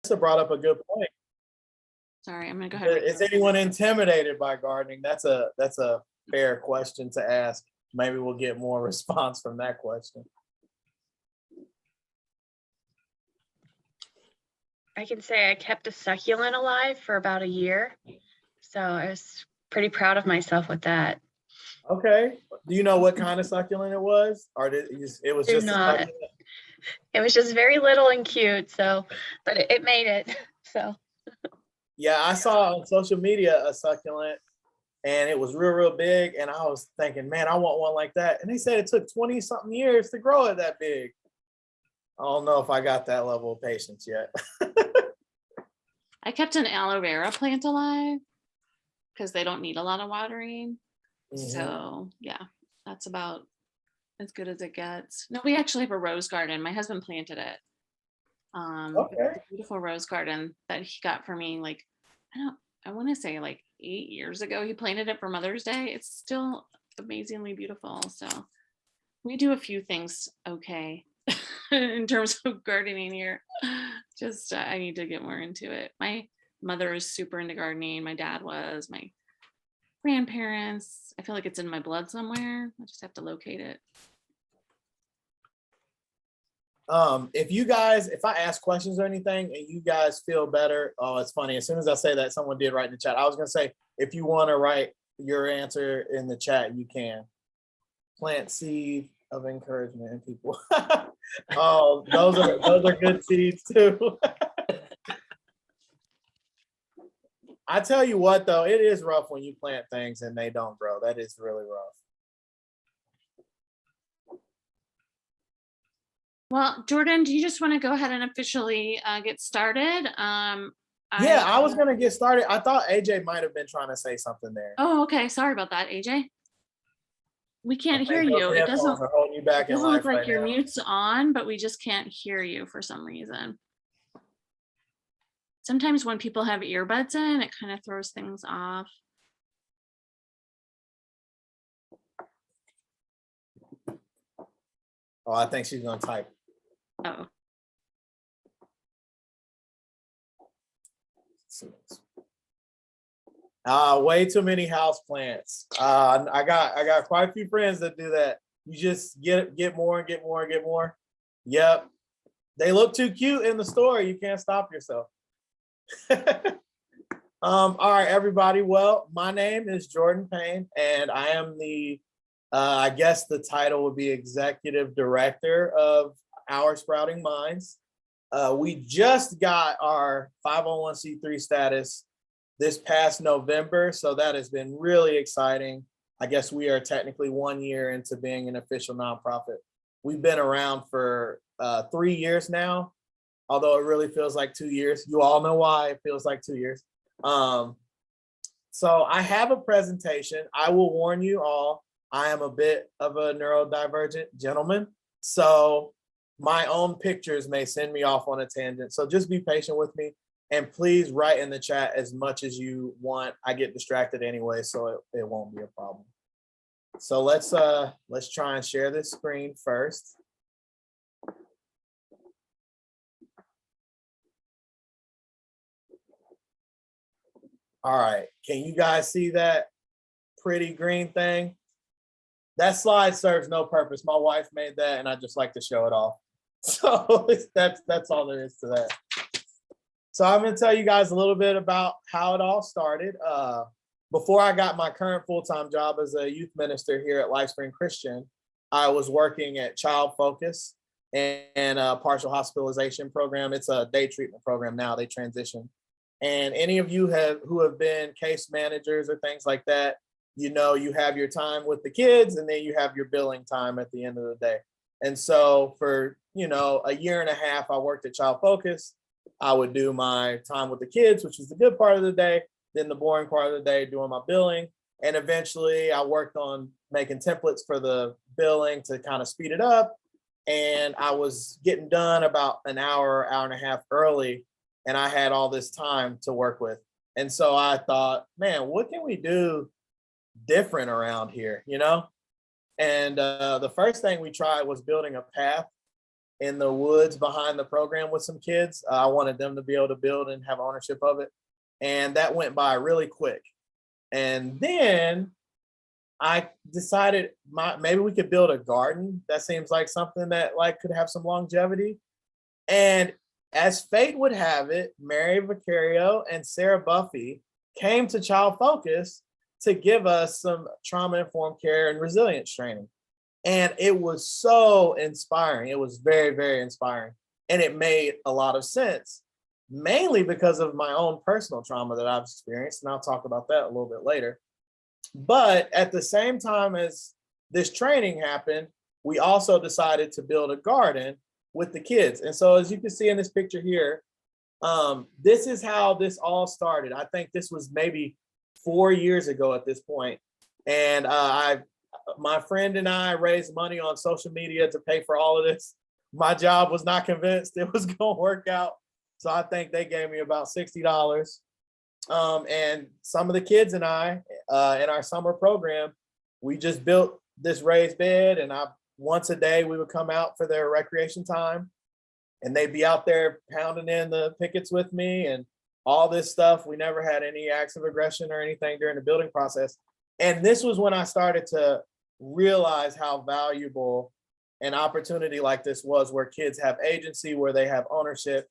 brought up a good point. Sorry, I'm gonna go ahead. Is anyone intimidated by gardening? That's a fair question to ask. Maybe we'll get more response from that question. I can say I kept a succulent alive for about a year. So I was pretty proud of myself with that. Okay. Do you know what kind of succulent it was? Or it was Do just a not. succulent? It was just very little and cute. So, but it made it. So. Yeah, I saw on social media a succulent and it was real big. And I was thinking, man, I want one like that. And they said it took 20 something years to grow it that big. I don't know if I got that level of patience yet. I kept an aloe vera plant alive because they don't need a lot of watering. So yeah, that's about as good as it gets. No, we actually have a rose garden. My husband planted it. Okay. It's a beautiful rose garden that he got for me. Like, I want to say like 8 years ago. He planted it for Mother's Day. It's still amazingly beautiful. So we do a few things okay in terms of gardening here. Just I need to get more into it. My mother is super into gardening. My dad was. My grandparents. I feel like it's in my blood somewhere. I just have to locate it. If I ask questions or anything and you guys feel better, oh, it's funny. As soon as I say that, someone did write in the chat. I was gonna say, if you want to write your answer in the chat, you can. Plant seed of encouragement in people. Oh, those are good seeds too. I tell you what, though, it is rough when you plant things and they don't grow. That is really rough. Well, Jordan, do you just want to go ahead and officially get started? Yeah, I was gonna get started. I thought AJ might have been trying to say something there. Oh, okay. Sorry about that, AJ. We can't hear those you. It headphones are holding you back in doesn't look life like right your now. mute's on, but we just can't hear you for some reason. Sometimes when people have earbuds in, it kind of throws things off. Oh, I think she's gonna type. Oh. Way too many house plants. I got quite a few friends that do that. You just get more and get more and get more. Yep. They look too cute in the store. You can't stop yourself. All right, everybody. Well, my name is Jordan Payne, and I am I guess the title would be Executive Director of Our Sprouting Minds. We just got our 501c3 status this past November, so that has been really exciting. I guess we are technically 1 year into being an official nonprofit. We've been around for 3 years now, although it really feels like 2 years. You all know why it feels like 2 years. So I have a presentation. I will warn you all, I am a bit of a neurodivergent gentleman, so my own pictures may send me off on a tangent. So just be patient with me. And please write in the chat as much as you want. I get distracted anyway, so it won't be a problem. So let's try and share this screen first. All right, can you guys see that pretty green thing? That slide serves no purpose. My wife made that and I just like to show it off. So that's all there is to that. So I'm going to tell you guys a little bit about how it all started. Before I got my current full-time job as a youth minister here at LifeSpring Christian, I was working at Child Focus and a partial hospitalization program. It's a day treatment program now. They transition. And any of you who have been case managers or things like that, you know, you have your time with the kids and then you have your billing time at the end of the day. And so for, a year and a half, I worked at Child Focus. I would do my time with the kids, which was the good part of the day, then the boring part of the day doing my billing. And eventually I worked on making templates for the billing to kind of speed it up. And I was getting done about an hour and a half early, and I had all this time to work with. And so I thought, man, what can we do different around here, And the first thing we tried was building a path in the woods behind the program with some kids. I wanted them to be able to build and have ownership of it. And that went by really quick. And then I decided maybe we could build a garden. That seems like something that like could have some longevity. And as fate would have it, Mary Vicario and Sarah Buffy came to Child Focus to give us some trauma-informed care and resilience training. And it was so inspiring. It was very, very inspiring. And it made a lot of sense, mainly because of my own personal trauma that I've experienced. And I'll talk about that a little bit later. But at the same time as this training happened, we also decided to build a garden with the kids. And so as you can see in this picture here, this is how this all started. I think this was maybe 4 years ago at this point. And my friend and I raised money on social media to pay for all of this. My job was not convinced it was going to work out. So I think they gave me about $60. And some of the kids and I, in our summer program, we just built this raised bed, and once a day we would come out for their recreation time, and they'd be out there pounding in the pickets with me and all this stuff. We never had any acts of aggression or anything during the building process. And this was when I started to realize how valuable an opportunity like this was, where kids have agency, where they have ownership.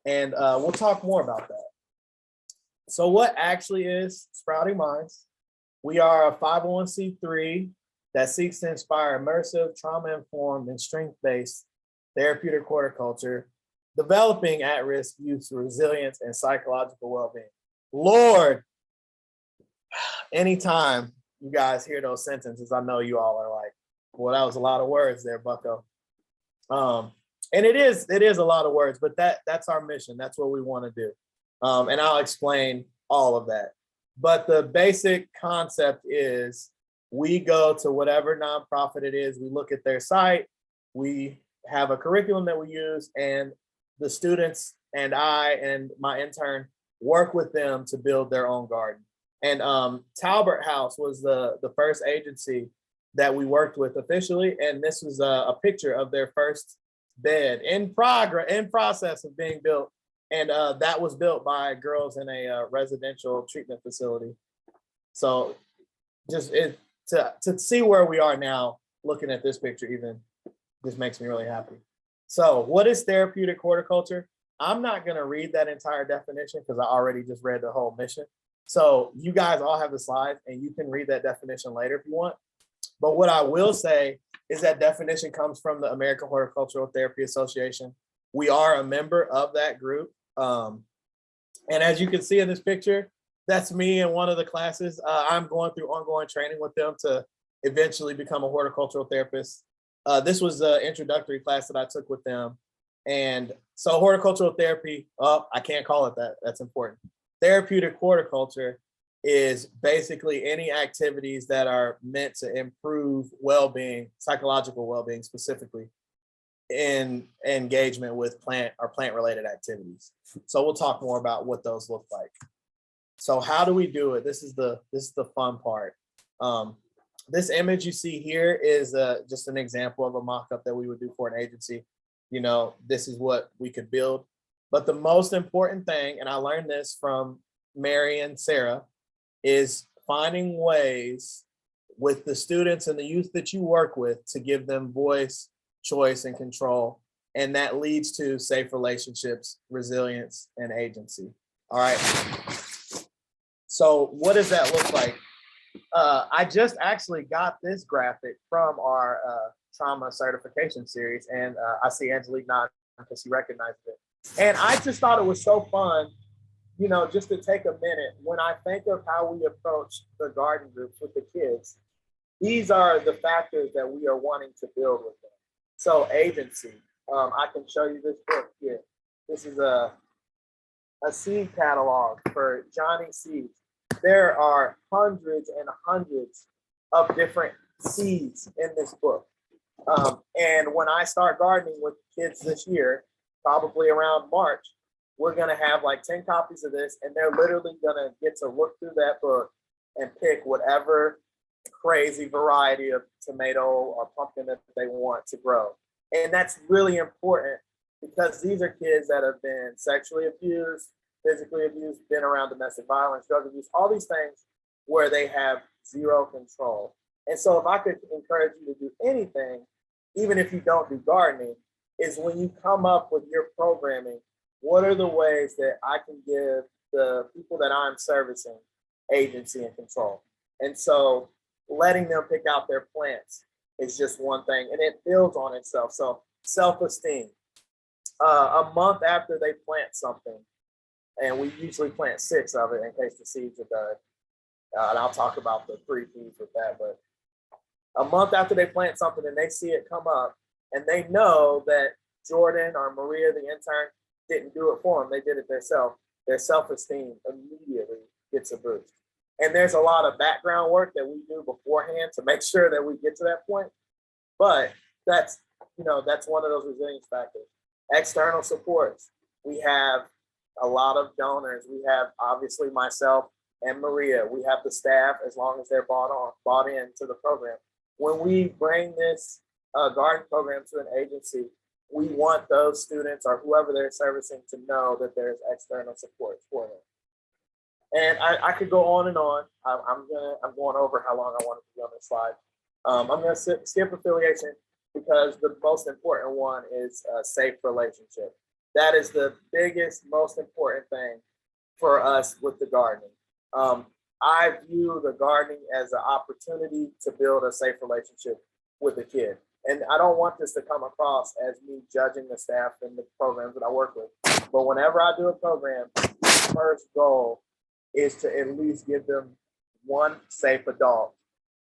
And we'll talk more about that. So what actually is Sprouting Minds? We are a 501c3 that seeks to inspire immersive, trauma-informed, and strength-based therapeutic horticulture, developing at-risk youth's resilience and psychological well-being. Lord, anytime you guys hear those sentences, I know you all are like, well, that was a lot of words there, bucko. And it is a lot of words, but that's our mission. That's what we want to do. And I'll explain all of that. But the basic concept is we go to whatever nonprofit it is, we look at their site, we have a curriculum that we use, and the students and I and my intern work with them to build their own garden. And Talbert House was the first agency that we worked with officially. And this was a picture of their first bed in process of being built. And that was built by girls in a residential treatment facility. So just to see where we are now, looking at this picture even, just makes me really happy. So what is therapeutic horticulture? I'm not going to read that entire definition because I already just read the whole mission. So you guys all have the slides, and you can read that definition later if you want. But what I will say is that definition comes from the American Horticultural Therapy Association. We are a member of that group. And as you can see in this picture, that's me in one of the classes. I'm going through ongoing training with them to eventually become a horticultural therapist. This was the introductory class that I took with them. And so horticultural therapy, I can't call it that. That's important. Therapeutic horticulture is basically any activities that are meant to improve well-being, psychological well-being specifically, in engagement with plant-related activities. So we'll talk more about what those look like. So how do we do it? This is the fun part. This image you see here is just an example of a mock-up that we would do for an agency. You know, this is what we could build. But the most important thing, and I learned this from Mary and Sarah, is finding ways with the students and the youth that you work with to give them voice, choice, and control. And that leads to safe relationships, resilience, and agency. All right. So what does that look like? I just actually got this graphic from our trauma certification series, and I see Angelique nodding because she recognizes it. And I just thought it was so fun, you know, just to take a minute. When I think of how we approach the garden groups with the kids, these are the factors that we are wanting to build with them. So agency, I can show you this book here. This is a seed catalog for Johnny Seeds. There are hundreds and hundreds of different seeds in this book. And when I start gardening with kids this year, probably around March, we're going to have like 10 copies of this, and they're literally going to get to look through that book and pick whatever crazy variety of tomato or pumpkin that they want to grow. And that's really important because these are kids that have been sexually abused, physically abused, been around domestic violence, drug abuse, all these things where they have zero control. And so if I could encourage you to do anything, even if you don't do gardening, is when you come up with your programming, what are the ways that I can give the people that I'm servicing agency and control? And so letting them pick out their plants is just one thing, and it builds on itself. So self-esteem. A month after they plant something, and we usually plant 6 of it in case the seeds are done. And I'll talk about the 3 P's with that. But a month after they plant something and they see it come up, and they know that Jordan or Maria, the intern, didn't do it for them, they did it themselves, their self-esteem immediately gets a boost. And there's a lot of background work that we do beforehand to make sure that we get to that point. But that's one of those resilience factors. External supports. We have a lot of donors. We have obviously myself and Maria. We have the staff as long as they're bought into the program. When we bring this garden program to an agency, we want those students or whoever they're servicing to know that there's external support for them. And I could go on and on. I'm going over how long I want to be on this slide. I'm going to skip affiliation because the most important one is a safe relationship. That is the biggest, most important thing for us with the gardening. I view the gardening as an opportunity to build a safe relationship with a kid. And I don't want this to come across as me judging the staff and the programs that I work with. But whenever I do a program, the first goal is to at least give them one safe adult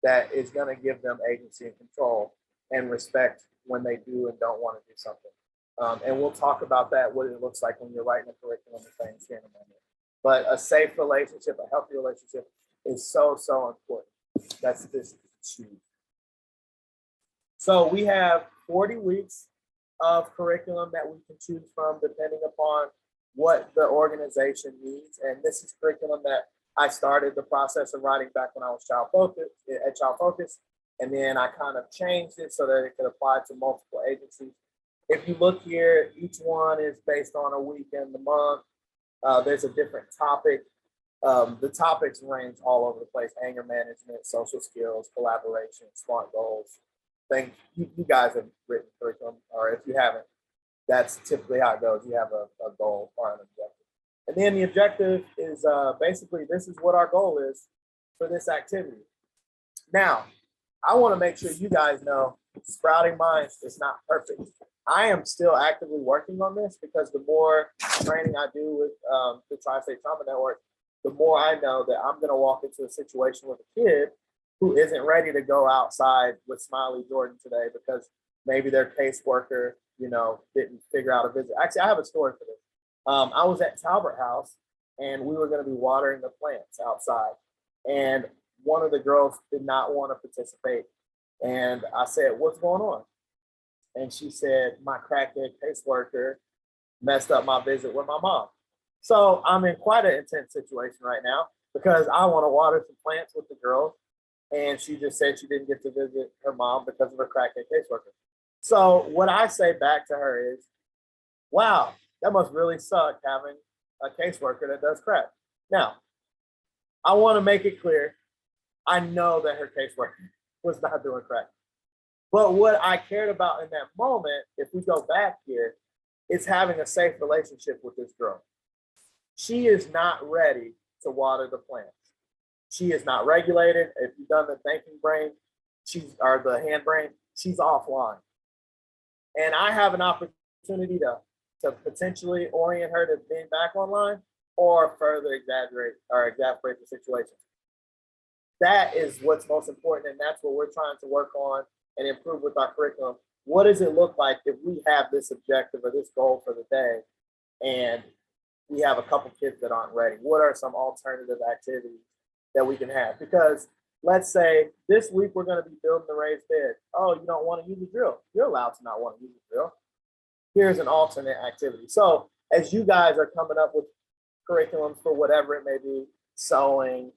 that is going to give them agency and control and respect when they do and don't want to do something. And we'll talk about that, what it looks like when you're writing a curriculum and things here in a moment. But a safe relationship, a healthy relationship is so, so important. That's this huge. So we have 40 weeks of curriculum that we can choose from depending upon what the organization needs. And this is curriculum that I started the process of writing back when I was at Child Focus. And then I kind of changed it so that it could apply to multiple agencies. If you look here, each one is based on a week and the month. There's a different topic. The topics range all over the place: anger management, social skills, collaboration, SMART goals. Things you guys have written curriculum, or if you haven't, that's typically how it goes. You have a goal or an objective. And then the objective is basically this is what our goal is for this activity. Now, I want to make sure you guys know Sprouting Minds is not perfect. I am still actively working on this because the more training I do with the Tri-State Trauma Network, the more I know that I'm going to walk into a situation with a kid who isn't ready to go outside with Smiley Jordan today because maybe their caseworker, didn't figure out a visit. Actually, I have a story for this. I was at Talbot House and we were going to be watering the plants outside. And one of the girls did not want to participate. And I said, "What's going on?" And she said, "My crackhead caseworker messed up my visit with my mom." So I'm in quite an intense situation right now because I want to water some plants with the girls. And she just said she didn't get to visit her mom because of her crackhead caseworker. So what I say back to her is, wow, that must really suck having a caseworker that does crack. Now, I want to make it clear, I know that her caseworker was not doing crack. But what I cared about in that moment, if we go back here, is having a safe relationship with this girl. She is not ready to water the plants. She is not regulated. If you've done the thinking brain, or the hand brain, she's offline. And I have an opportunity to potentially orient her to being back online or further exaggerate or exacerbate the situation. That is what's most important, and that's what we're trying to work on and improve with our curriculum. What does it look like if we have this objective or this goal for the day and we have a couple kids that aren't ready? What are some alternative activities that we can have? Because let's say this week we're going to be building the raised bed. Oh, you don't want to use the drill. You're allowed to not want to use the drill. Here's an alternate activity. So as you guys are coming up with curriculums for whatever it may be, sewing,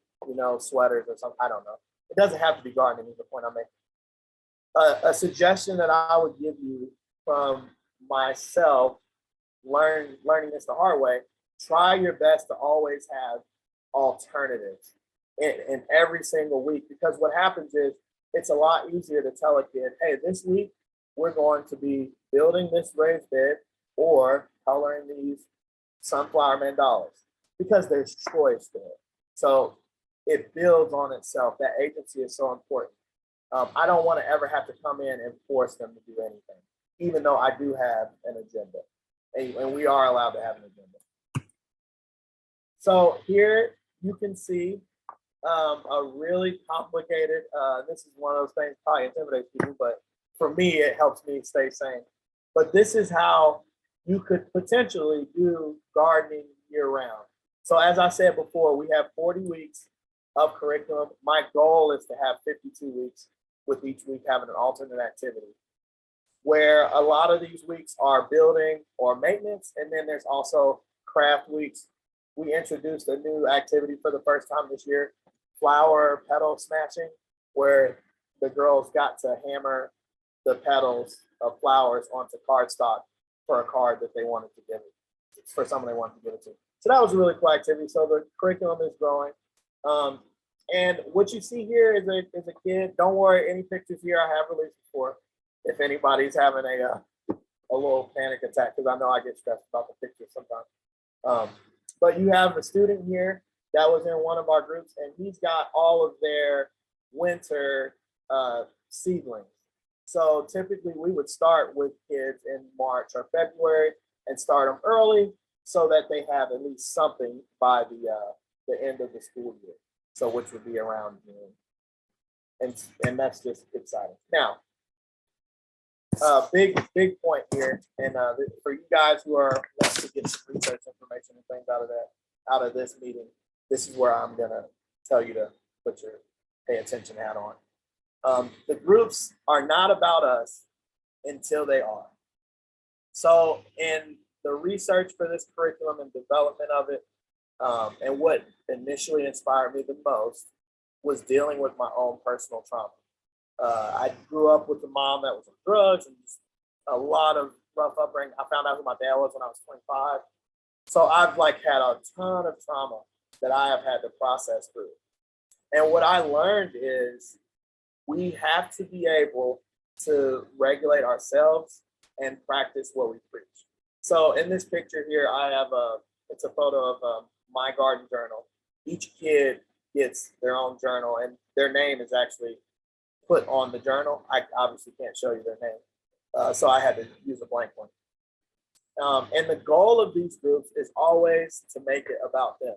sweaters or something, I don't know. It doesn't have to be gardening is the point I'm making. A suggestion that I would give you from myself, learning this the hard way, try your best to always have alternatives in every single week, because what happens is it's a lot easier to tell a kid, hey, this week we're going to be building this raised bed or coloring these sunflower mandalas, because there's choice there. So it builds on itself. That agency is so important. I don't want to ever have to come in and force them to do anything, even though I do have an agenda, and we are allowed to have an agenda. So here you can see a really complicated, this is one of those things probably intimidates people, but for me, it helps me stay sane. But this is how you could potentially do gardening year round. So as I said before, we have 40 weeks of curriculum. My goal is to have 52 weeks, with each week having an alternate activity, where a lot of these weeks are building or maintenance. And then there's also craft weeks. We introduced a new activity for the first time this year, flower petal smashing, where the girls got to hammer the petals of flowers onto cardstock for a card that they wanted to give it, for someone they wanted to give it to. So that was a really cool activity. So the curriculum is growing. And what you see here is a kid. Don't worry, any pictures here I have released before. If anybody's having a little panic attack, because I know I get stressed about the pictures sometimes. But you have a student here that was in one of our groups, and he's got all of their winter seedlings. So typically we would start with kids in March or February and start them early so that they have at least something by the end of the school year. So which would be around June. And that's just exciting. Now, big point here, and for you guys who are want to get some research information and things out of this meeting, this is where I'm gonna tell you to put your pay attention hat on. The groups are not about us until they are. So in the research for this curriculum and development of it, and what initially inspired me the most was dealing with my own personal trauma. I grew up with a mom that was on drugs and a lot of rough upbringing. I found out who my dad was when I was 25. So I've had a ton of trauma that I have had to process through. And what I learned is we have to be able to regulate ourselves and practice what we preach. So in this picture here, I have it's a photo of my garden journal. Each kid gets their own journal, and their name is actually put on the journal. I obviously can't show you their name, so I had to use a blank one. And the goal of these groups is always to make it about them.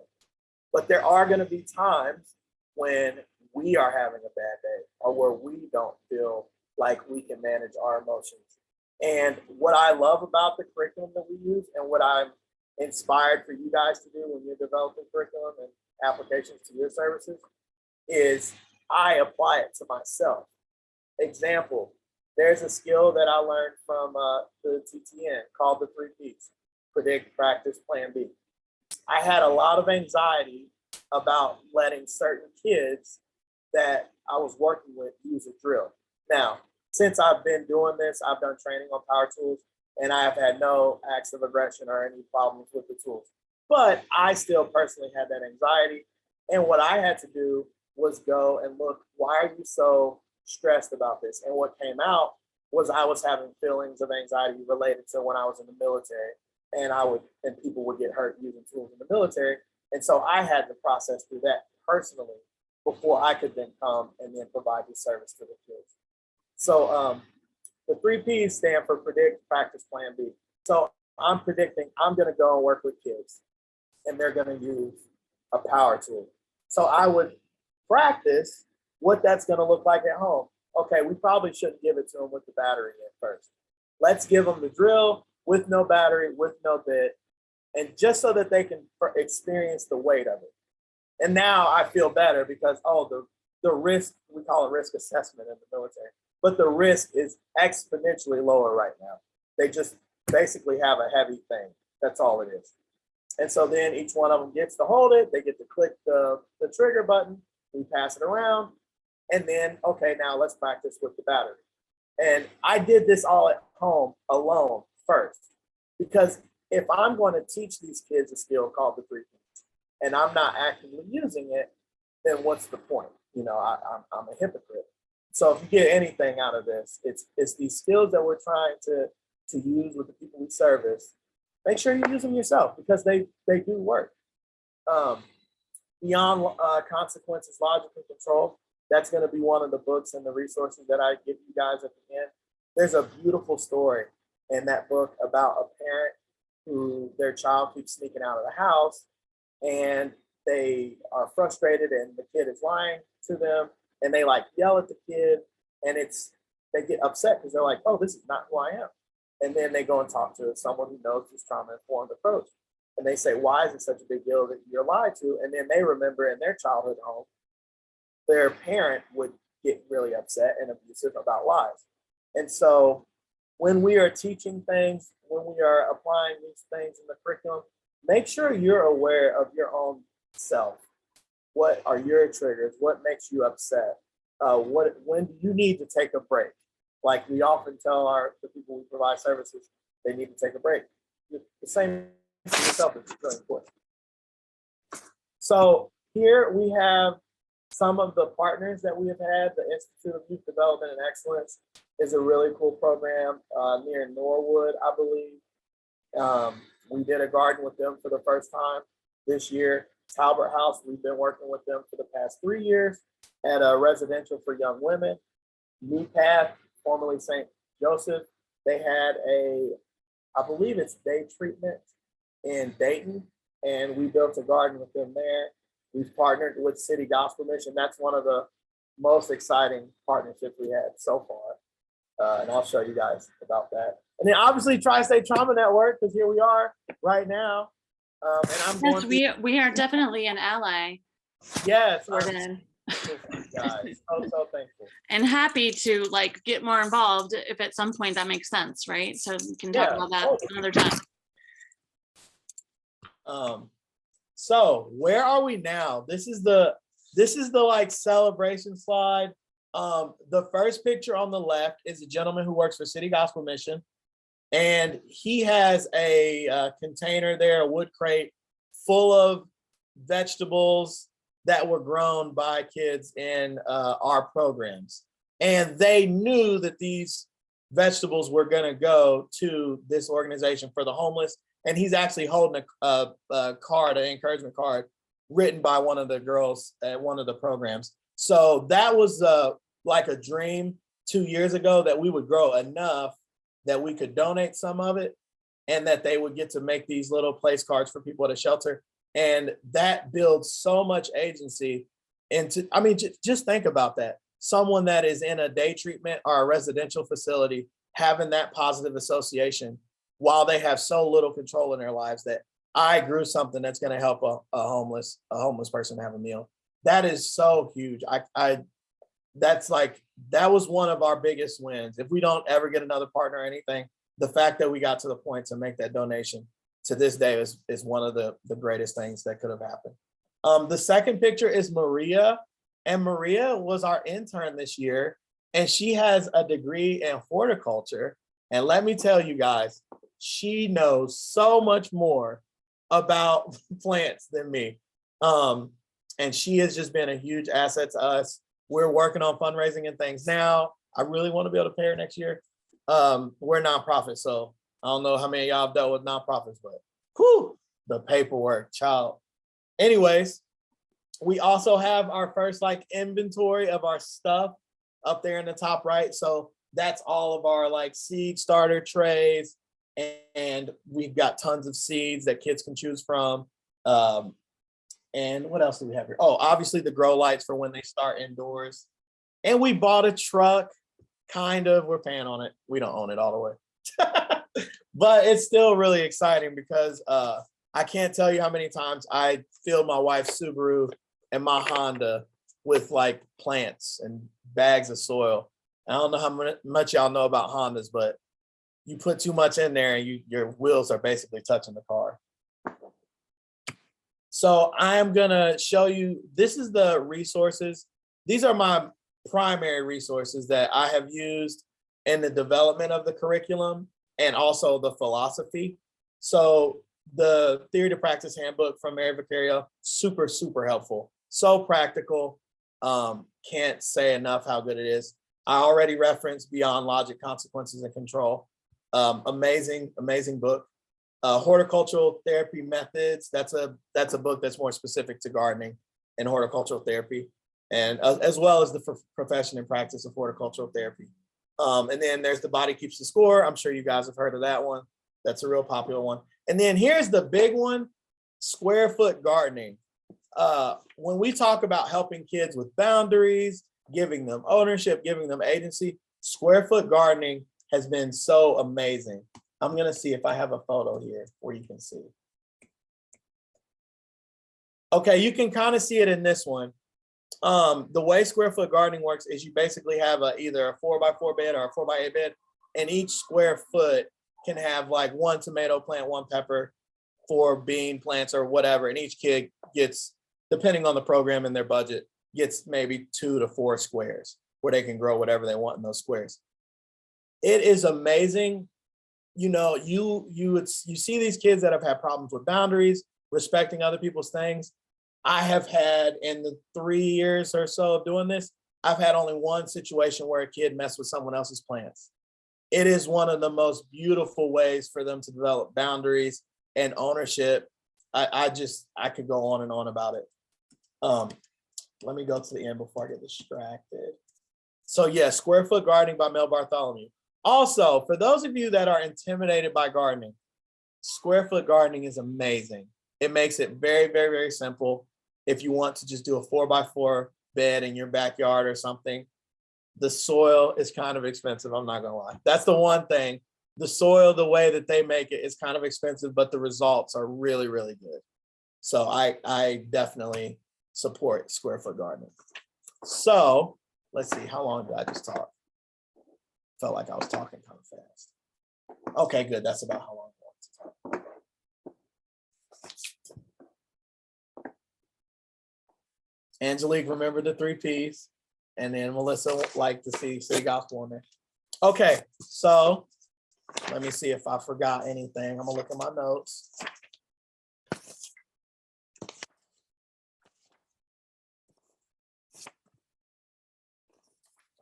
But there are going to be times when we are having a bad day or where we don't feel like we can manage our emotions. And what I love about the curriculum that we use, and what I'm inspired for you guys to do when you're developing curriculum and applications to your services, is I apply it to myself. Example, there's a skill that I learned from the TTN called the 3 Ps: predict, practice, plan B. I had a lot of anxiety about letting certain kids that I was working with use a drill. Now, since I've been doing this, I've done training on power tools, and I have had no acts of aggression or any problems with the tools. But I still personally had that anxiety. And what I had to do was go and look, why are you so stressed about this? And what came out was I was having feelings of anxiety related to when I was in the military, and people would get hurt using tools in the military. And so I had to process through that personally before I could then come and then provide this service to the kids. So the 3 Ps stand for predict, practice, plan B. So I'm predicting I'm going to go and work with kids, and they're going to use a power tool. So I would practice what that's going to look like at home. Okay, we probably shouldn't give it to them with the battery in first. Let's give them the drill with no battery, with no bit, and just so that they can experience the weight of it. And now I feel better because, the risk, we call it risk assessment in the military, but the risk is exponentially lower right now. They just basically have a heavy thing. That's all it is. And so then each one of them gets to hold it. They get to click the trigger button. We pass it around. And then, okay, now let's practice with the battery. And I did this all at home alone first, because if I'm going to teach these kids a skill called the 3 Ps and I'm not actively using it, then what's the point? You know, I'm a hypocrite. So if you get anything out of this, it's these skills that we're trying to use with the people we service. Make sure you use them yourself, because they do work. Beyond Consequences, Logic, and Control. That's going to be one of the books and the resources that I give you guys at the end. There's a beautiful story in that book about a parent who their child keeps sneaking out of the house, and they are frustrated, and the kid is lying to them, and they like yell at the kid, and they get upset because they're like, oh, this is not who I am. And then they go and talk to someone who knows this trauma-informed approach. And they say, why is it such a big deal that you're lied to? And then they remember in their childhood home, their parent would get really upset and abusive about lies. And so when we are teaching things, when we are applying these things in the curriculum, make sure you're aware of your own self. What are your triggers? What makes you upset? When do you need to take a break? Like we often tell the people we provide services, they need to take a break. The same for yourself is really important. So here we have some of the partners that we have had. The Institute of Youth Development and Excellence is a really cool program near Norwood, I believe. We did a garden with them for the first time this year. Talbot House, we've been working with them for the past 3 years at a residential for young women. New Path, formerly St. Joseph, they had I believe it's day treatment in Dayton, and we built a garden with them there. We've partnered with City Gospel Mission. That's one of the most exciting partnerships we had so far. And I'll show you guys about that. And then obviously Tri-State Trauma Network, because here we are right now. And I'm Yes, going we are definitely an ally. Yes, Jordan. guys, so thankful. And happy to like get more involved if at some point that makes sense, right? So we can talk about that another time. So where are we now? This is the like celebration slide. The first picture on the left is a gentleman who works for City Gospel Mission, and he has a container there, a wood crate full of vegetables that were grown by kids in our programs. And they knew that these vegetables were going to go to this organization for the homeless. And he's actually holding a card, an encouragement card, written by one of the girls at one of the programs. So that was like a dream 2 years ago, that we would grow enough that we could donate some of it, and that they would get to make these little place cards for people at a shelter. And that builds so much agency into, I mean, just think about that. Someone that is in a day treatment or a residential facility having that positive association while they have so little control in their lives, that I grew something that's going to help a homeless person have a meal. That is so huge. That was one of our biggest wins. If we don't ever get another partner or anything, the fact that we got to the point to make that donation to this day is one of the greatest things that could have happened. The second picture is Maria, and Maria was our intern this year, and she has a degree in horticulture. And let me tell you guys, she knows so much more about plants than me. And she has just been a huge asset to us. We're working on fundraising and things now. I really want to be able to pay her next year. We're a nonprofit, so I don't know how many of y'all have dealt with nonprofits, but whew, the paperwork, child. Anyways, we also have our first like inventory of our stuff up there in the top right. So that's all of our like seed starter trays, and we've got tons of seeds that kids can choose from. And what else do we have here? Oh, obviously the grow lights for when they start indoors. And we bought a truck, kind of. We're paying on it. We don't own it all the way. But it's still really exciting because I can't tell you how many times I filled my wife's Subaru and my Honda with like plants and bags of soil. I don't know how much y'all know about Hondas, but you put too much in there and your wheels are basically touching the car. So I'm gonna show you, this is the resources. These are my primary resources that I have used and the development of the curriculum and also the philosophy. So the Theory to Practice Handbook from Mary Vicario, super, super helpful. So practical. Can't say enough how good it is. I already referenced Beyond Logic, Consequences, and Control. Amazing, amazing book. Horticultural Therapy Methods. That's a book that's more specific to gardening and horticultural therapy, and as well as the profession and practice of horticultural therapy. And then there's The Body Keeps the Score. I'm sure you guys have heard of that one. That's a real popular one. And then here's the big one, Square Foot Gardening. When we talk about helping kids with boundaries, giving them ownership, giving them agency, Square Foot Gardening has been so amazing. I'm gonna see if I have a photo here where you can see. Okay, you can kind of see it in this one. The way Square Foot Gardening works is you basically have either a 4x4 bed or a 4x8 bed, and each square foot can have like 1 tomato plant, 1 pepper, 4 bean plants or whatever, and each kid gets, depending on the program and their budget, gets maybe 2 to 4 squares where they can grow whatever they want in those squares. It is amazing. You know, you see these kids that have had problems with boundaries, respecting other people's things. I have had, in the 3 years or so of doing this, I've had only one situation where a kid messed with someone else's plants. It is one of the most beautiful ways for them to develop boundaries and ownership. I could go on and on about it. Let me go to the end before I get distracted. So yeah, Square Foot Gardening by Mel Bartholomew. Also, for those of you that are intimidated by gardening, Square Foot Gardening is amazing. It makes it very, very, very simple. If you want to just do a 4x4 bed in your backyard or something, the soil is kind of expensive. I'm not gonna lie. That's the one thing. The soil, the way that they make it is kind of expensive, but the results are really, really good. So I definitely support Square Foot Gardening. So let's see, how long did I just talk? Felt like I was talking kind of fast. Okay, good. That's about how long I want to talk. Angelique, remember the 3 Ps. And then Melissa would like to see City Gospel in there. Okay, so let me see if I forgot anything. I'm gonna look at my notes.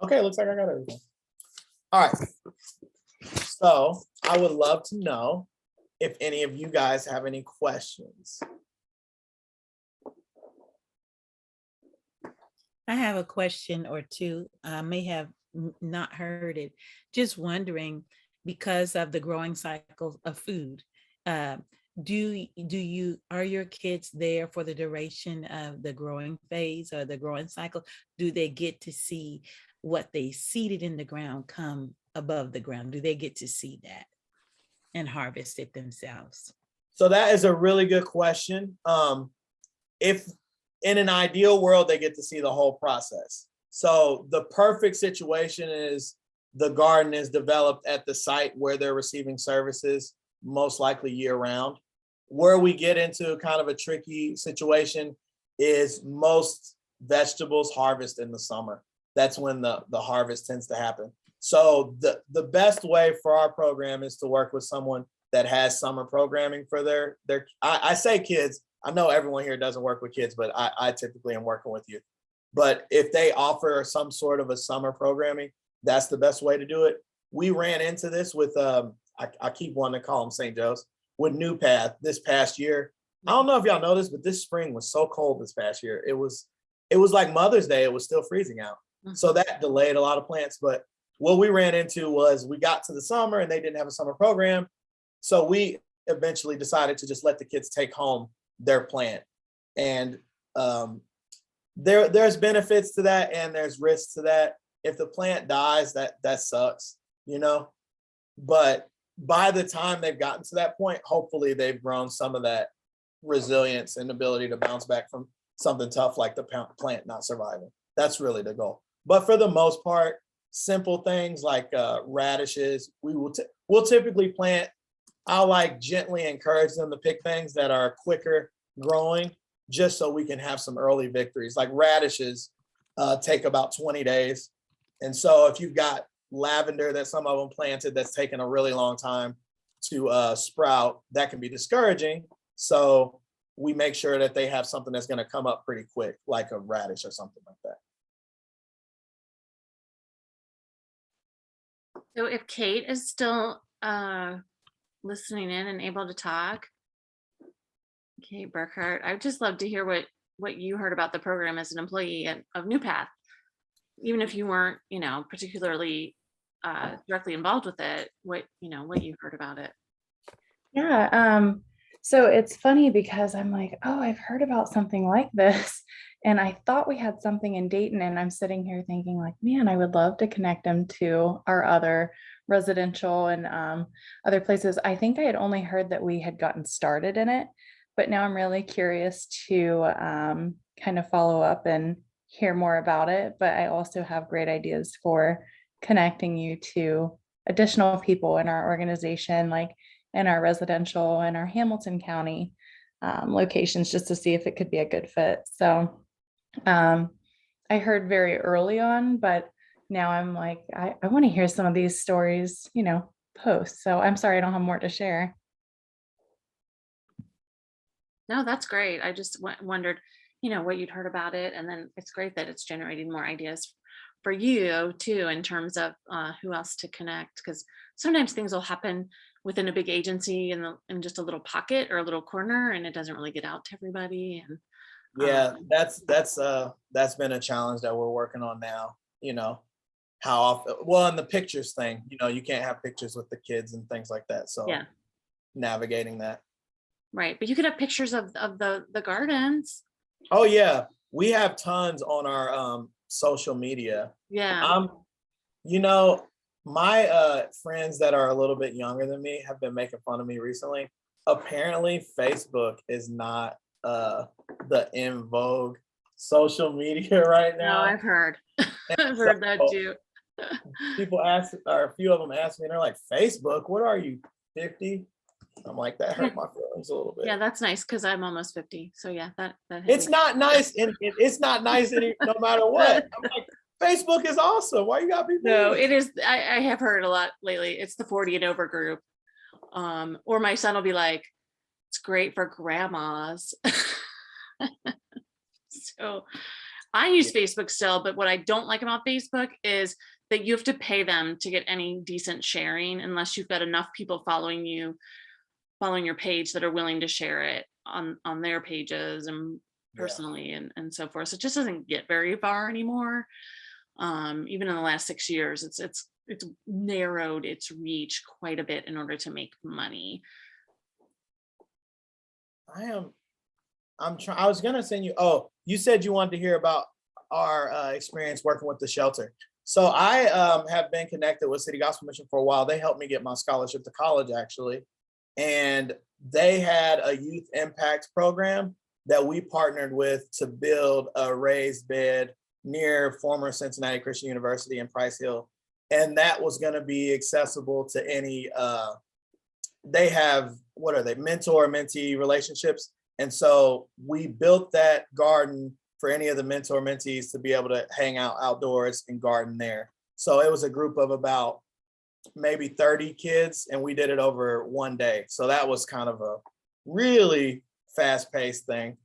Okay, looks like I got everything. All right, so I would love to know if any of you guys have any questions. I have a question or two. I may have not heard it. Just wondering, because of the growing cycle of food, are your kids there for the duration of the growing phase or the growing cycle? Do they get to see what they seeded in the ground come above the ground? Do they get to see that and harvest it themselves? So that is a really good question. If in an ideal world, they get to see the whole process. So the perfect situation is the garden is developed at the site where they're receiving services, most likely year round. Where we get into kind of a tricky situation is most vegetables harvest in the summer. That's when the harvest tends to happen. So the best way for our program is to work with someone that has summer programming for their I say kids. I know everyone here doesn't work with kids, but I typically am working with you. But if they offer some sort of a summer programming, that's the best way to do it. We ran into this with, I keep wanting to call them St. Joe's, with New Path this past year. I don't know if y'all know this, but this spring was so cold this past year. It was like Mother's Day. It was still freezing out. So that delayed a lot of plants. But what we ran into was we got to the summer and they didn't have a summer program. So we eventually decided to just let the kids take home their plant. And there's benefits to that and there's risks to that. If the plant dies, that sucks, you know. But by the time they've gotten to that point, hopefully they've grown some of that resilience and ability to bounce back from something tough like the plant not surviving. That's really the goal. But for the most part, simple things like radishes, we'll typically plant. I'll like gently encourage them to pick things that are quicker growing, just so we can have some early victories. Like radishes take about 20 days. And so if you've got lavender that some of them planted that's taken a really long time to sprout, that can be discouraging. So we make sure that they have something that's going to come up pretty quick, like a radish or something like that. So if Kate is still listening in and able to talk, Kate Burkhart, I'd just love to hear what you heard about the program as an employee of New Path, even if you weren't, particularly directly involved with it. What you heard about it. Yeah. So it's funny because I'm like, oh, I've heard about something like this. And I thought we had something in Dayton, and I'm sitting here thinking like, man, I would love to connect them to our other residential and other places. I think I had only heard that we had gotten started in it, but now I'm really curious to kind of follow up and hear more about it. But I also have great ideas for connecting you to additional people in our organization, like in our residential and our Hamilton County locations, just to see if it could be a good fit. So I heard very early on, but now I'm like, I want to hear some of these stories, post. So I'm sorry, I don't have more to share. No, that's great. I just wondered, what you'd heard about it. And then it's great that it's generating more ideas for you too, in terms of who else to connect. Because sometimes things will happen within a big agency in just a little pocket or a little corner, and it doesn't really get out to everybody. And Yeah, that's been a challenge that we're working on now. How often, well, and the pictures thing, you can't have pictures with the kids and things like that. So yeah, navigating that. right. But you could have pictures of the gardens. Oh yeah, we have tons on our social media. Yeah. My friends that are a little bit younger than me have been making fun of me recently. Apparently Facebook is not the in vogue social media right No, now. I've heard. And I've heard that so too. people ask, or a few of them ask me, and they're like, Facebook, what are you, 50? I'm like, that hurt my feelings a little bit. Yeah, that's nice because I'm almost 50. So yeah, that hit It's me. not nice, and it's not nice no matter what. I'm like, Facebook is awesome. Why you gotta be No, mean? it is. I have heard a lot lately. It's the 40 and over group. Or my son will be like, it's great for grandmas. So I use Facebook still, but what I don't like about Facebook is that you have to pay them to get any decent sharing unless you've got enough people following your page that are willing to share it on their pages and personally and so forth. So it just doesn't get very far anymore. Even in the last 6 years, it's narrowed its reach quite a bit in order to make money. I was gonna send you. Oh, you said you wanted to hear about our experience working with the shelter. So I have been connected with City Gospel Mission for a while. They helped me get my scholarship to college, actually. And they had a youth impact program that we partnered with to build a raised bed near former Cincinnati Christian University in Price Hill. And that was going to be accessible to any, they have, what are they, mentor-mentee relationships. And so we built that garden for any of the mentor-mentees to be able to hang out outdoors and garden there. So it was a group of about maybe 30 kids, and we did it over one day. So that was kind of a really fast-paced thing.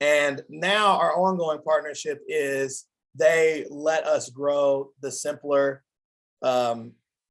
And now our ongoing partnership is they let us grow the simpler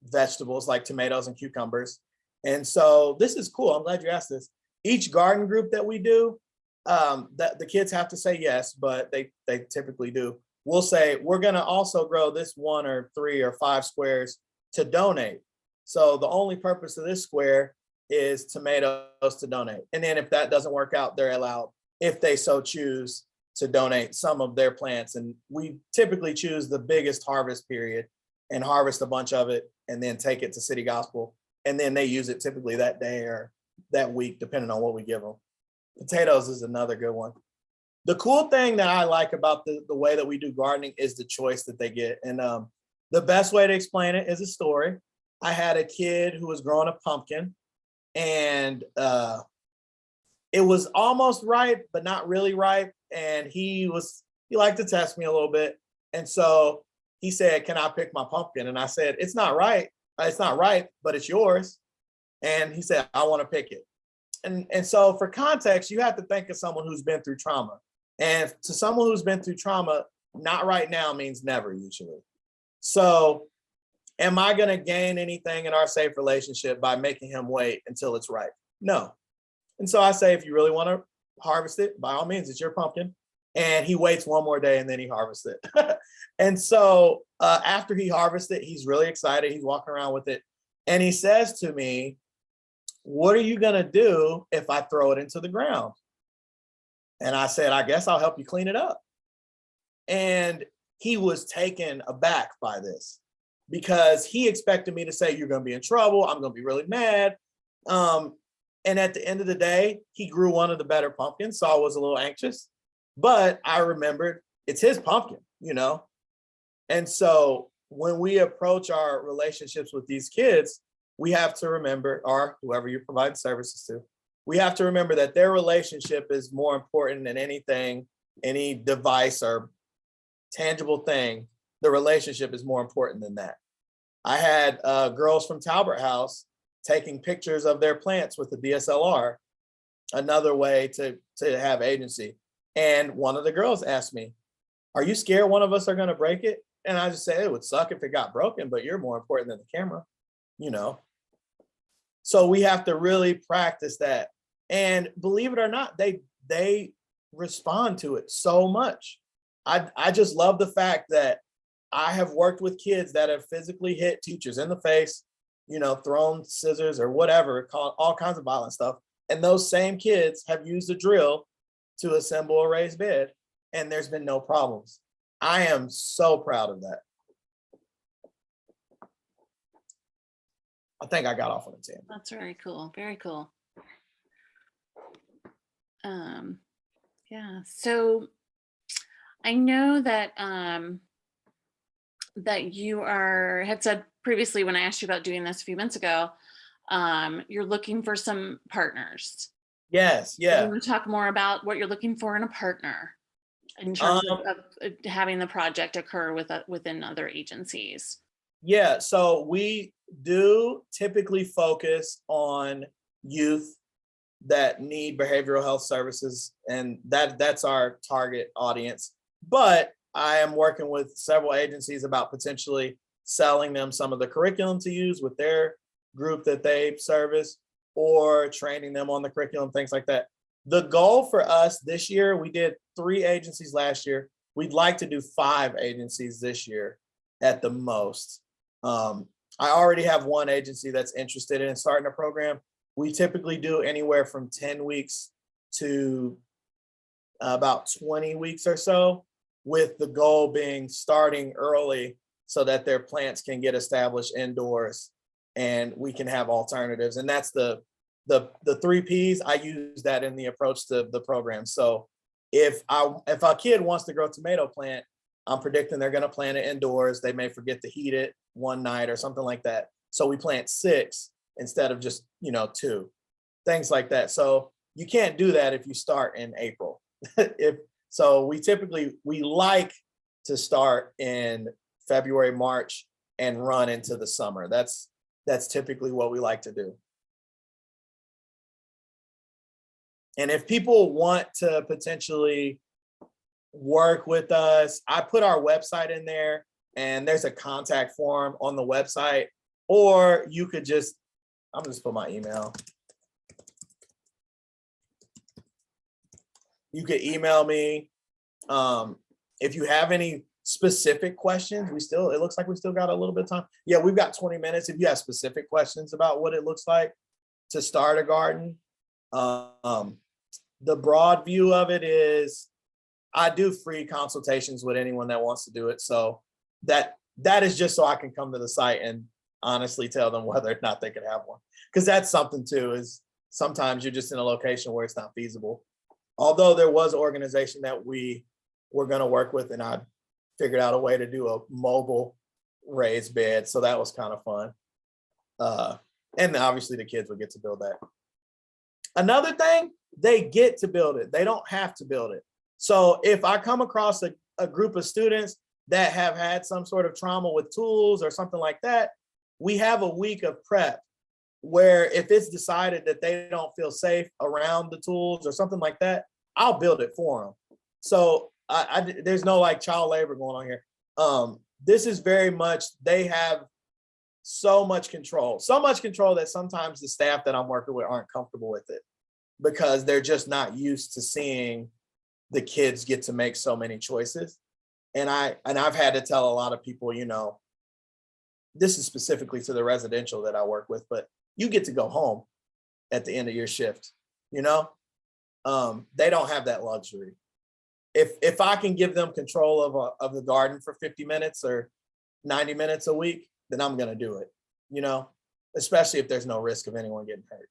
vegetables like tomatoes and cucumbers. And so this is cool. I'm glad you asked this. Each garden group that we do, that the kids have to say yes, but they typically do. We'll say, we're going to also grow this 1 or 3 or 5 squares to donate. So the only purpose of this square is tomatoes to donate. And then if that doesn't work out, they're allowed, if they so choose, to donate some of their plants. And we typically choose the biggest harvest period and harvest a bunch of it and then take it to City Gospel. And then they use it typically that day or that week, depending on what we give them. Potatoes is another good one. The cool thing that I like about the way that we do gardening is the choice that they get. And the best way to explain it is a story. I had a kid who was growing a pumpkin, and it was almost ripe, but not really ripe. And he liked to test me a little bit. And so he said, "Can I pick my pumpkin?" And I said, "It's not right. It's not right, but it's yours." And he said, "I want to pick it." And so for context, you have to think of someone who's been through trauma. And to someone who's been through trauma, not right now means never usually. So am I going to gain anything in our safe relationship by making him wait until it's right? No. And so I say, if you really want to harvest it, by all means, it's your pumpkin. And he waits one more day and then he harvests it. And so after he harvests it, he's really excited. He's walking around with it. And he says to me, "What are you going to do if I throw it into the ground?" And I said, "I guess I'll help you clean it up." And he was taken aback by this because he expected me to say, "You're going to be in trouble. I'm going to be really mad." And at the end of the day, he grew one of the better pumpkins. So I was a little anxious, but I remembered it's his pumpkin, you know? And so when we approach our relationships with these kids, we have to remember, or whoever you provide services to, we have to remember that their relationship is more important than anything, any device or tangible thing. The relationship is more important than that. I had girls from Talbot House taking pictures of their plants with the DSLR, another way to have agency. And one of the girls asked me, "Are you scared one of us are going to break it?" And I just say, "It would suck if it got broken, but you're more important than the camera, you know?" So we have to really practice that. And believe it or not, they respond to it so much. I just love the fact that I have worked with kids that have physically hit teachers in the face, you know, thrown scissors or whatever, all kinds of violent stuff. And those same kids have used a drill to assemble a raised bed, and there's been no problems. I am so proud of that. I think I got off on a tangent. That's very cool. Very cool. Yeah. So I know that that you had said previously when I asked you about doing this a few months ago, you're looking for some partners. Yes, You yeah. want to talk more about what you're looking for in a partner in terms of having the project occur within other agencies? Yeah, so we do typically focus on youth that need behavioral health services, and that's our target audience. But I am working with several agencies about potentially selling them some of the curriculum to use with their group that they service, or training them on the curriculum, things like that. The goal for us this year, we did 3 agencies last year. We'd like to do 5 agencies this year at the most. I already have one agency that's interested in starting a program. We typically do anywhere from 10 weeks to about 20 weeks or so, with the goal being starting early so that their plants can get established indoors and we can have alternatives. And that's the 3 Ps. I use that in the approach to the program. So if a kid wants to grow a tomato plant, I'm predicting they're going to plant it indoors. They may forget to heat it one night or something like that. So we plant 6 instead of just, 2, things like that. So you can't do that if you start in April. We like to start in February, March, and run into the summer. That's typically what we like to do. And if people want to potentially work with us, I put our website in there, and there's a contact form on the website, or you could just, I'm just put my email. You could email me. If you have any specific questions, it looks like we still got a little bit of time. Yeah, we've got 20 minutes. If you have specific questions about what it looks like to start a garden, the broad view of it is I do free consultations with anyone that wants to do it. So that is just so I can come to the site and honestly tell them whether or not they could have one. Because that's something too, is sometimes you're just in a location where it's not feasible. Although there was an organization that we were going to work with, and I figured out a way to do a mobile raised bed. So that was kind of fun. And obviously the kids would get to build that. Another thing, they get to build it. They don't have to build it. So if I come across a group of students that have had some sort of trauma with tools or something like that, we have a week of prep where if it's decided that they don't feel safe around the tools or something like that, I'll build it for them. So there's no like child labor going on here. This is very much, they have so much control that sometimes the staff that I'm working with aren't comfortable with it because they're just not used to seeing the kids get to make so many choices. And I've had to tell a lot of people, you know, this is specifically to the residential that I work with, but you get to go home at the end of your shift, you know? They don't have that luxury. If I can give them control of the garden for 50 minutes or 90 minutes a week, then I'm gonna do it, you know, especially if there's no risk of anyone getting hurt.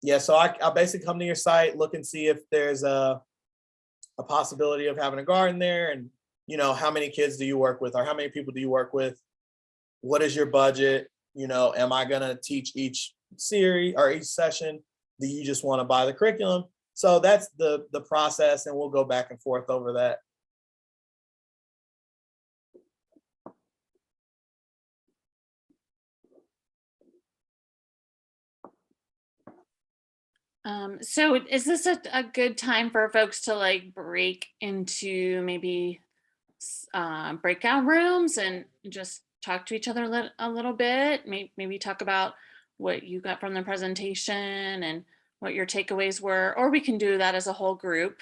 Yeah, so I basically come to your site, look and see if there's a possibility of having a garden there, and you know, how many kids do you work with, or how many people do you work with? What is your budget? You know, am I gonna teach each series or each session? Do you just want to buy the curriculum? So that's the process, and we'll go back and forth over that. So is this a good time for folks to like break into maybe breakout rooms and just talk to each other a little bit? Maybe talk about what you got from the presentation and what your takeaways were, or we can do that as a whole group.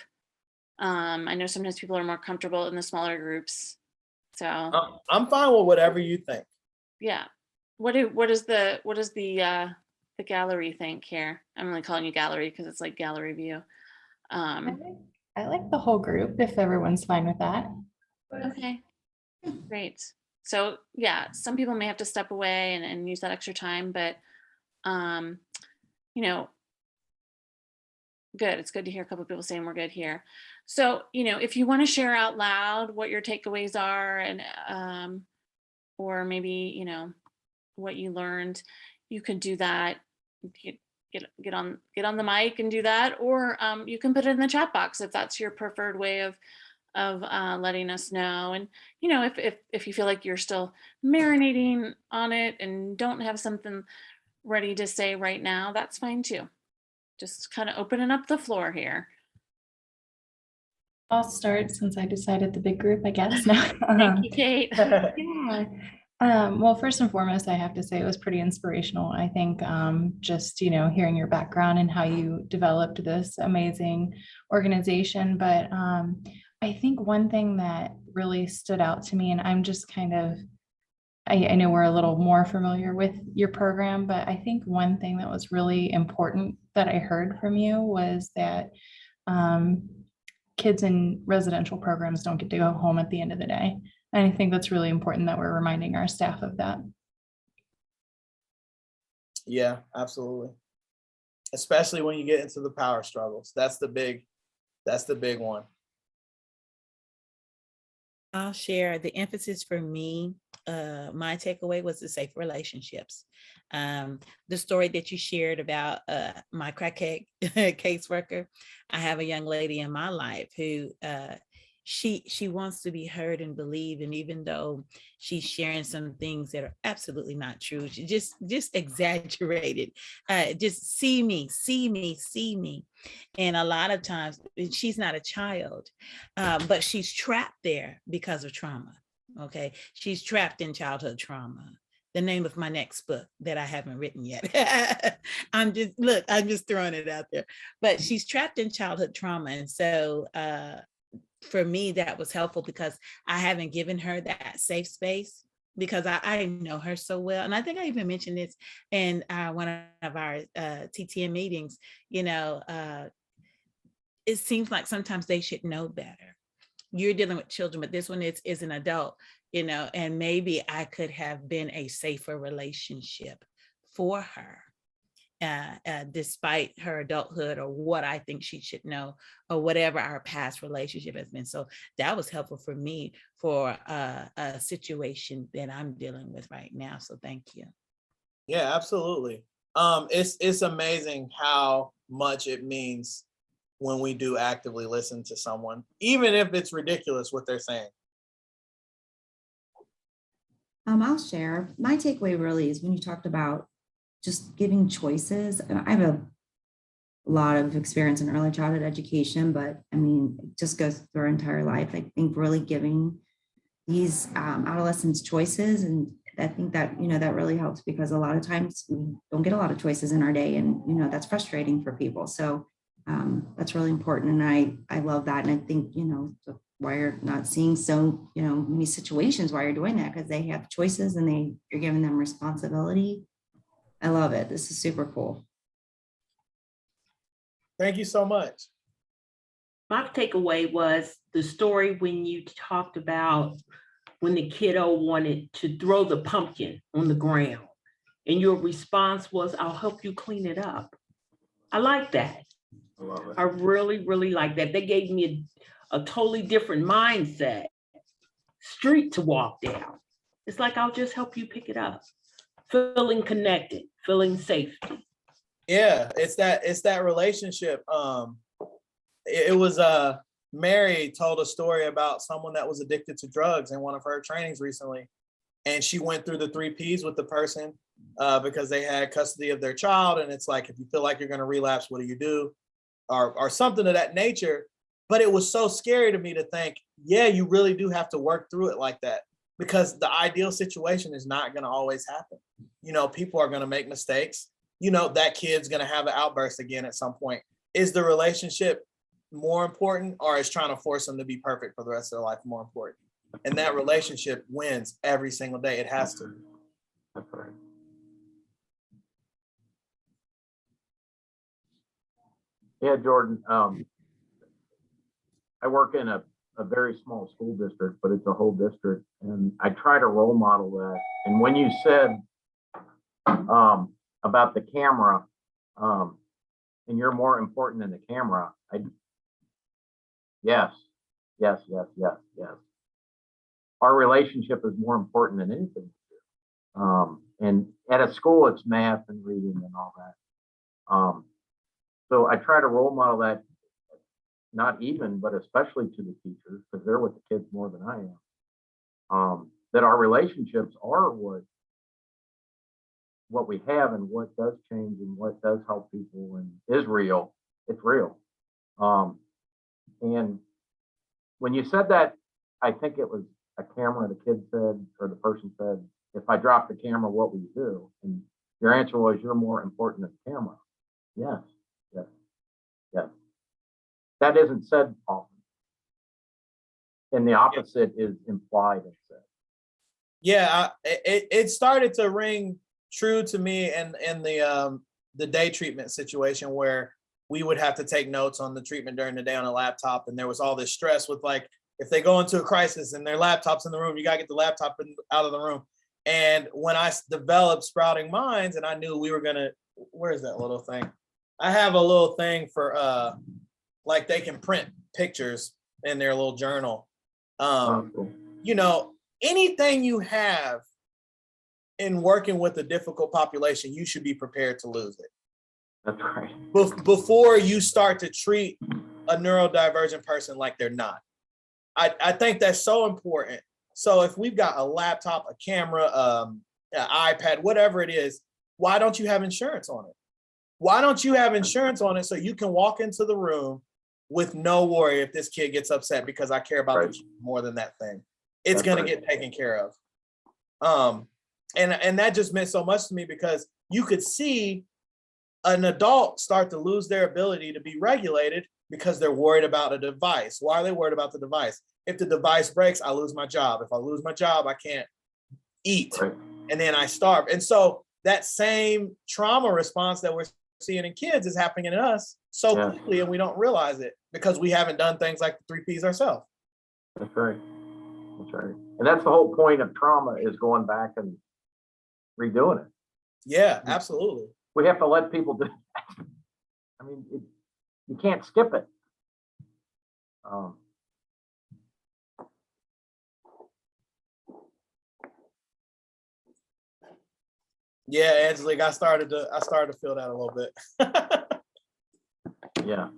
I know sometimes people are more comfortable in the smaller groups. So I'm fine with whatever you think. yeah. What does the gallery think here? I'm only calling you gallery because it's like gallery view. I like the whole group if everyone's fine with that. Okay, great. So yeah, some people may have to step away and use that extra time, but you know, good. It's good to hear a couple of people saying we're good here. So, you know, if you want to share out loud what your takeaways are and or maybe, you know, what you learned, you could do that. Get on the mic and do that, or you can put it in the chat box if that's your preferred way of letting us know. And you know, if you feel like you're still marinating on it and don't have something ready to say right now, that's fine too. Just kind of opening up the floor here. I'll start since I decided the big group, I guess. Now. Thank you, Kate. Yeah. Well, first and foremost, I have to say it was pretty inspirational. I think just, you know, hearing your background and how you developed this amazing organization. But I think one thing that really stood out to me, and I'm just kind of, I know we're a little more familiar with your program, but I think one thing that was really important that I heard from you was that kids in residential programs don't get to go home at the end of the day. And I think that's really important that we're reminding our staff of that. Yeah, absolutely. Especially when you get into the power struggles. That's the big one. I'll share the emphasis for me. My takeaway was the safe relationships. The story that you shared about my crackhead caseworker. I have a young lady in my life who she wants to be heard and believed, and even though she's sharing some things that are absolutely not true, she just exaggerated. Just see me. And a lot of times she's not a child, but she's trapped there because of trauma. Okay, she's trapped in childhood trauma. The name of my next book that I haven't written yet. I'm just throwing it out there. But she's trapped in childhood trauma, and so for me, that was helpful because I haven't given her that safe space because I know her so well. And I think I even mentioned this in one of our TTM meetings. You know, it seems like sometimes they should know better. You're dealing with children, but this one is an adult, you know, and maybe I could have been a safer relationship for her. Despite her adulthood or what I think she should know or whatever our past relationship has been. So that was helpful for me for a situation that I'm dealing with right now. So thank you. Yeah, absolutely. It's amazing how much it means when we do actively listen to someone, even if it's ridiculous what they're saying. I'll share. My takeaway really is when you talked about just giving choices. I have a lot of experience in early childhood education, but I mean, it just goes through our entire life. I think really giving these adolescents choices, and I think that, that really helps, because a lot of times we don't get a lot of choices in our day, and that's frustrating for people. So that's really important, and I love that, and I think why you're not seeing so many situations why you're doing that, because they have choices and you're giving them responsibility. I love it. This is super cool. Thank you so much. My takeaway was the story when you talked about when the kiddo wanted to throw the pumpkin on the ground and your response was, I'll help you clean it up. I like that. I love it. I really, really like that. They gave me a totally different mindset, street to walk down. It's like, I'll just help you pick it up. Feeling connected, feeling safety. Yeah, it's that relationship. It was Mary told a story about someone that was addicted to drugs in one of her trainings recently, and she went through the 3 Ps with the person because they had custody of their child, and it's like, if you feel like you're going to relapse, what do you do, or something of that nature. But it was so scary to me to think, yeah, you really do have to work through it like that, because the ideal situation is not going to always happen. People are going to make mistakes. That kid's going to have an outburst again at some point. Is the relationship more important, or is trying to force them to be perfect for the rest of their life more important? And that relationship wins every single day. It has to. That's right. Yeah, Jordan. I work in a very small school district, but it's a whole district, and I try to role model that. And when you said about the camera, and you're more important than the camera, yes. Our relationship is more important than anything. And at a school, it's math and reading and all that. So I try to role model that, not even, but especially to the teachers, because they're with the kids more than I am. That our relationships are what we have, and what does change, and what does help people, and is real. It's real. And when you said that, I think it was a camera, the kid said, or the person said, if I drop the camera, what will you do? And your answer was, you're more important than the camera. Yes. That isn't said often. And the opposite is implied and said. Yeah, it started to ring true to me in the day treatment situation, where we would have to take notes on the treatment during the day on a laptop, and there was all this stress with, like, if they go into a crisis and their laptop's in the room, you got to get the laptop out of the room. And when I developed Sprouting Minds, and I knew we were gonna, where's that little thing? I have a little thing for like, they can print pictures in their little journal. Cool. Anything you have in working with a difficult population, you should be prepared to lose it. That's right. Before you start to treat a neurodivergent person like they're not. I think that's so important. So if we've got a laptop, a camera, an iPad, whatever it is, why don't you have insurance on it? Why don't you have insurance on it so you can walk into the room with no worry if this kid gets upset because I care about the kid more than that thing. It's going to get taken care of. And that just meant so much to me, because you could see an adult start to lose their ability to be regulated because they're worried about a device. Why are they worried about the device? If the device breaks, I lose my job. If I lose my job, I can't eat, and then I starve. And so that same trauma response that we're seeing in kids is happening in us so quickly, and we don't realize it because we haven't done things like the 3 Ps ourselves. That's right. And that's the whole point of trauma, is going back and redoing it. Yeah, absolutely. We have to let people do that. I mean, you can't skip it. Yeah, Angelique, I started to feel that a little bit. Yeah.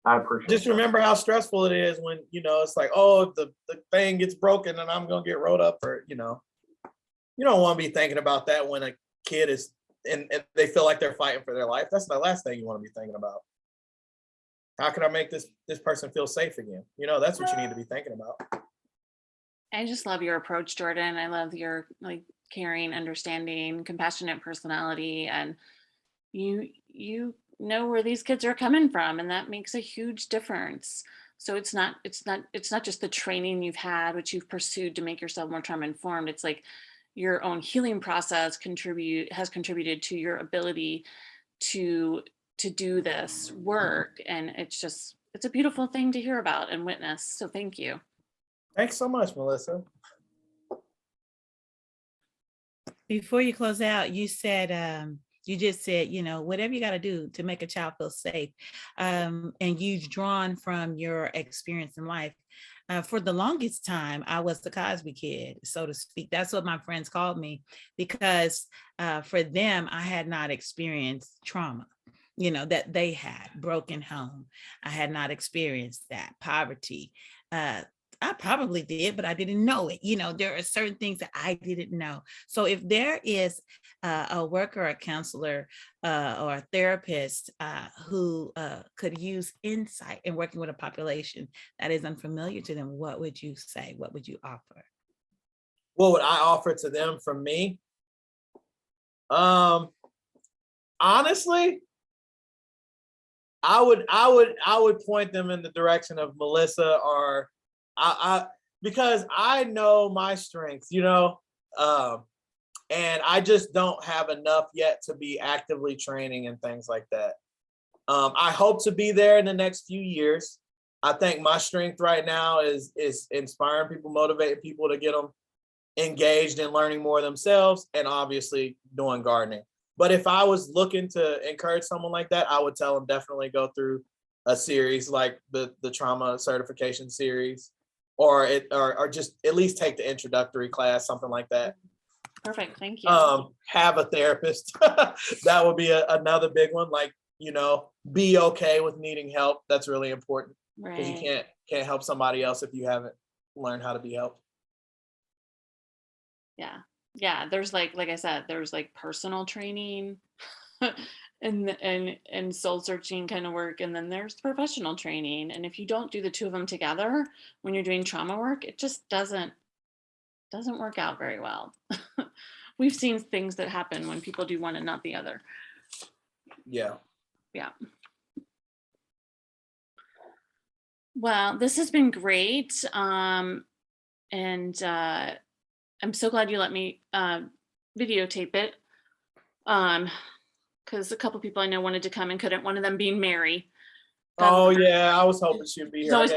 I appreciate Just that. remember how stressful it is when, it's like, oh, the thing gets broken and I'm going to get rolled up, or, you don't want to be thinking about that when a kid is, and they feel like they're fighting for their life. That's the last thing you want to be thinking about. How can I make this person feel safe again? That's what you need to be thinking about. I just love your approach, Jordan. I love your caring, understanding, compassionate personality, and you know where these kids are coming from, and that makes a huge difference. So it's not just the training you've had, which you've pursued to make yourself more trauma informed. It's like your own healing process has contributed to your ability to do this work, and it's a beautiful thing to hear about and witness. So thank you. Thanks so much, Melissa. Before you close out, you said, you just said, whatever you got to do to make a child feel safe. And you've drawn from your experience in life. For the longest time, I was the Cosby kid, so to speak. That's what my friends called me, because for them, I had not experienced trauma, that they had. Broken home. I had not experienced that. Poverty. I probably did, but I didn't know it. There are certain things that I didn't know. So if there is a worker, a counselor, or a therapist who could use insight in working with a population that is unfamiliar to them, what would you say? What would you offer? What would I offer to them from me? Honestly, I would point them in the direction of Melissa, or because I know my strengths, and I just don't have enough yet to be actively training and things like that. I hope to be there in the next few years. I think my strength right now is inspiring people, motivating people to get them engaged in learning more themselves, and obviously doing gardening. But if I was looking to encourage someone like that, I would tell them definitely go through a series like the trauma certification series, or just at least take the introductory class, something like that. Perfect. Thank you. Have a therapist. That would be another big one. Like, be okay with needing help. That's really important, because you can't help somebody else if you haven't learned how to be helped. Yeah. There's like I said, there's personal training and soul searching kind of work, and then there's professional training. And if you don't do the two of them together when you're doing trauma work, it just doesn't work out very well. We've seen things that happen when people do one and not the other. Yeah. Well, this has been great. And I'm so glad you let me videotape it. Because a couple people I know wanted to come and couldn't, one of them being Mary. Oh yeah, I was hoping she'd be She's here. always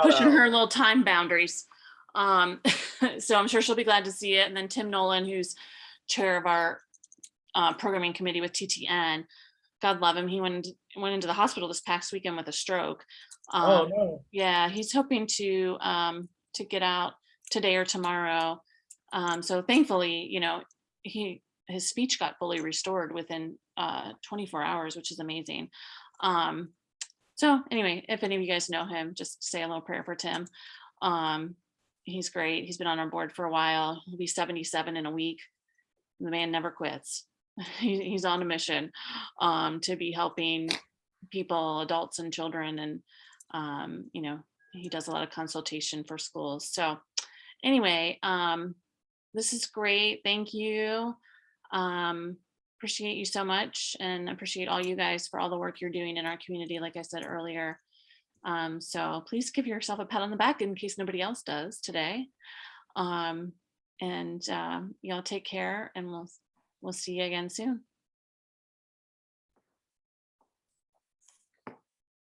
pushing her little time boundaries. So I'm sure she'll be glad to see it. And then Tim Nolan, who's chair of our programming committee with TTN, God love him. He went into the hospital this past weekend with a stroke. Oh no. Yeah, he's hoping to get out today or tomorrow. So thankfully, his speech got fully restored within 24 hours, which is amazing. So anyway, if any of you guys know him, just say a little prayer for Tim. He's great. He's been on our board for a while. He'll be 77 in a week. The man never quits. He's on a mission to be helping people, adults and children. And, he does a lot of consultation for schools. So anyway, this is great. Thank you. Appreciate you so much, and appreciate all you guys for all the work you're doing in our community, like I said earlier. So please give yourself a pat on the back in case nobody else does today. And y'all take care, and we'll see you again soon.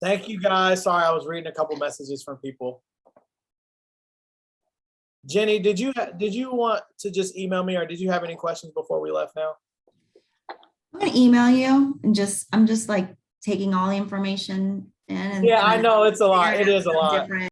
Thank you guys. Sorry, I was reading a couple messages from people. Jenny, did you want to just email me, or did you have any questions before we left now? I'm gonna email you, and I'm just like taking all the information in. And Yeah, I know it's a lot. It is a lot. Different